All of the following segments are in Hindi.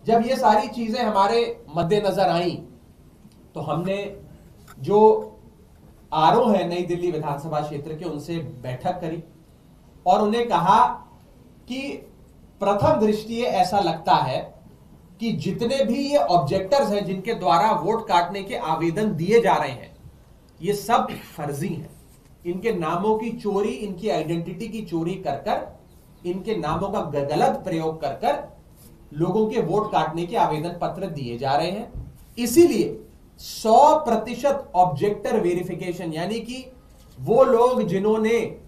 जब ये सारी चीजें हमारे मद्देनजर आई तो हमने जो आरओ है नई दिल्ली विधानसभा क्षेत्र के, उनसे बैठक करी और उन्हें कहा कि प्रथम दृष्टि ऐसा लगता है कि जितने भी ये ऑब्जेक्टर्स हैं जिनके द्वारा वोट काटने के आवेदन दिए जा रहे हैं, ये सब फर्जी हैं। इनके नामों की चोरी, इनकी आइडेंटिटी की चोरी कर कर, इनके नामों का गलत प्रयोग कर कर लोगों के वोट काटने के आवेदन पत्र दिए जा रहे हैं। इसीलिए 100% ऑब्जेक्टर वेरिफिकेशन, यानी कि वो लोग जिन्होंने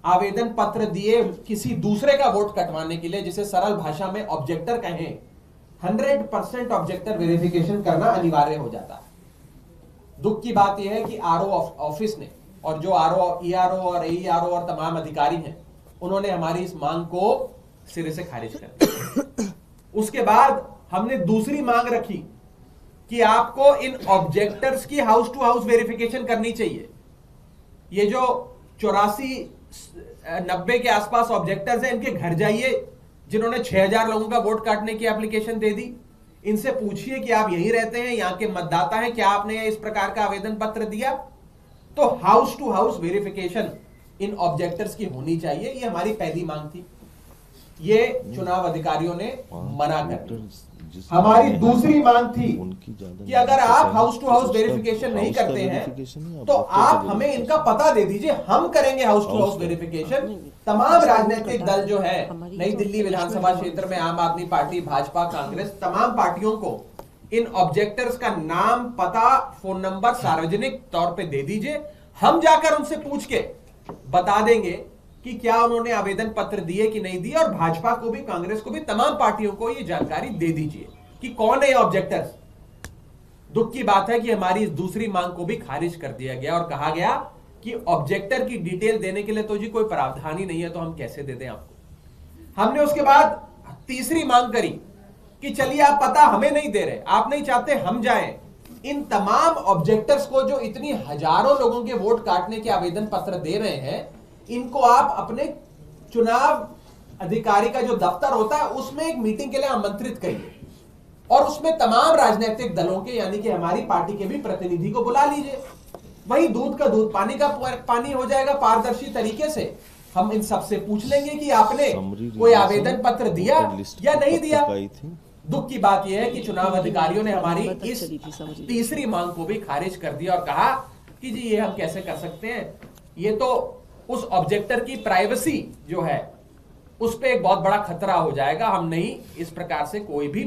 आवेदन पत्र दिए किसी दूसरे का वोट कटवाने के लिए, जिसे सरल भाषा में ऑब्जेक्टर कहें, 100% ऑब्जेक्टर वेरिफिकेशन करना अनिवार्य हो जाता है। दुख की बात यह है कि आरओ ऑफिस ने और जो आरओ, ईआरओ और एईआरओ और तमाम अधिकारी हैं, उन्होंने हमारी इस मांग को सिरे से खारिज कर दिया। उसके बाद हमने दूसरी मांग रखी कि आपको इन ऑब्जेक्टर्स की हाउस टू हाउस वेरिफिकेशन करनी चाहिए। ये जो 84-90 के आसपास ऑब्जेक्टर्स हैं, इनके घर जाइए, जिन्होंने 6000 लोगों का वोट काटने की एप्लीकेशन दे दी, इनसे पूछिए कि आप यहीं रहते हैं, यहां के मतदाता हैं, क्या आपने इस प्रकार का आवेदन पत्र दिया? तो house to house verification in objectors की होनी चाहिए। ये हमारी पहली मांग थी, ये चुनाव अधिकारियों ने मना कर दी। हमारी दूसरी मांग थी कि अगर आप हाउस टू हाउस वेरिफिकेशन नहीं करते हैं तो आप हमें इनका पता दे दीजिए, हम करेंगे हाउस टू हाउस वेरिफिकेशन। तमाम राजनीतिक दल जो है नई दिल्ली विधानसभा क्षेत्र में, आम आदमी पार्टी, भाजपा, कांग्रेस, तमाम पार्टियों को इन ऑब्जेक्टर्स का नाम, पता, फोन नंबर सार्वजनिक तौर पे दे दीजिए। हम जाकर उनसे पूछ के बता देंगे कि क्या उन्होंने आवेदन पत्र दिए कि नहीं दिए, और भाजपा को भी, कांग्रेस को भी, तमाम पार्टियों को यह जानकारी दे दीजिए कि कौन है ऑब्जेक्टर्स। दुख की बात है कि हमारी इस दूसरी मांग को भी खारिज कर दिया गया और कहा गया कि ऑब्जेक्टर की डिटेल देने के लिए तो जी कोई प्रावधान ही नहीं है, तो हम कैसे दे दें आपको। हमने उसके बाद तीसरी मांग करी कि चलिए आप पता हमें नहीं दे रहे, आप नहीं चाहते हम जाएं, इन तमाम ऑब्जेक्टर्स को जो इतनी हजारों लोगों के वोट काटने के आवेदन पत्र दे रहे हैं, इनको आप अपने चुनाव अधिकारी का जो दफ्तर होता है उसमें एक मीटिंग के लिए आमंत्रित करिए और उसमें तमाम राजनीतिक दलों के, यानी कि हमारी पार्टी के भी प्रतिनिधि को बुला लीजिए। वही दूध का दूध, पानी का पानी हो जाएगा। पारदर्शी तरीके से हम इन सबसे पूछ लेंगे कि आपने कोई आवेदन पत्र दिया या नहीं दिया। दुख की बात यह है कि चुनाव अधिकारियों ने हमारी इस तीसरी मांग को भी खारिज कर दिया और कहा कि जी ये हम कैसे कर सकते हैं, ये तो उस ऑब्जेक्टर की प्राइवेसी जो है उस पे एक बहुत बड़ा खतरा हो जाएगा, हम नहीं इस प्रकार से कोई भी